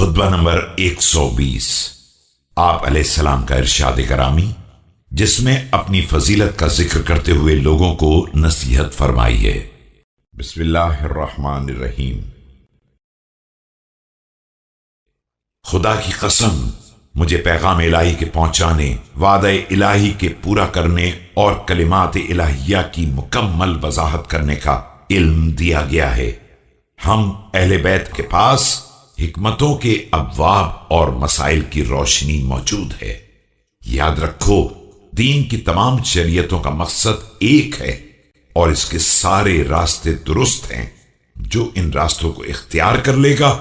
خطبہ نمبر 120 آپ علیہ السلام کا ارشاد کرامی، جس میں اپنی فضیلت کا ذکر کرتے ہوئے لوگوں کو نصیحت فرمائی ہے۔ بسم اللہ الرحمن الرحیم۔ خدا کی قسم، مجھے پیغام الہی کے پہنچانے، وعدہ الہی کے پورا کرنے اور کلمات الہیہ کی مکمل وضاحت کرنے کا علم دیا گیا ہے۔ ہم اہل بیت کے پاس حکمتوں کے ابواب اور مسائل کی روشنی موجود ہے۔ یاد رکھو، دین کی تمام شریعتوں کا مقصد ایک ہے اور اس کے سارے راستے درست ہیں۔ جو ان راستوں کو اختیار کر لے گا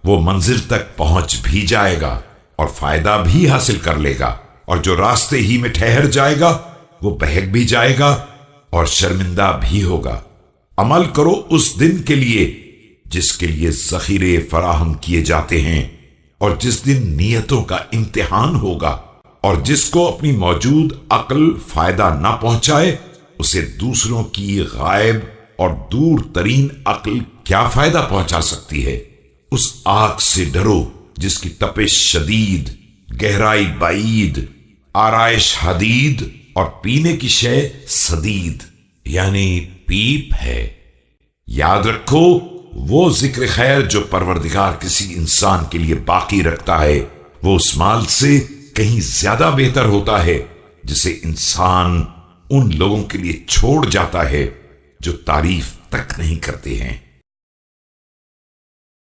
وہ منزل تک پہنچ بھی جائے گا اور فائدہ بھی حاصل کر لے گا، اور جو راستے ہی میں ٹھہر جائے گا وہ بہک بھی جائے گا اور شرمندہ بھی ہوگا۔ عمل کرو اس دن کے لیے جس کے لیے ذخیرے فراہم کیے جاتے ہیں، اور جس دن نیتوں کا امتحان ہوگا، اور جس کو اپنی موجود عقل فائدہ نہ پہنچائے اسے دوسروں کی غائب اور دور ترین عقل کیا فائدہ پہنچا سکتی ہے۔ اس آگ سے ڈرو جس کی تپش شدید، گہرائی بعید، آرائش حدید اور پینے کی شے سدید یعنی پیپ ہے۔ یاد رکھو، وہ ذکر خیر جو پروردگار کسی انسان کے لیے باقی رکھتا ہے وہ اس مال سے کہیں زیادہ بہتر ہوتا ہے جسے انسان ان لوگوں کے لیے چھوڑ جاتا ہے جو تعریف تک نہیں کرتے ہیں۔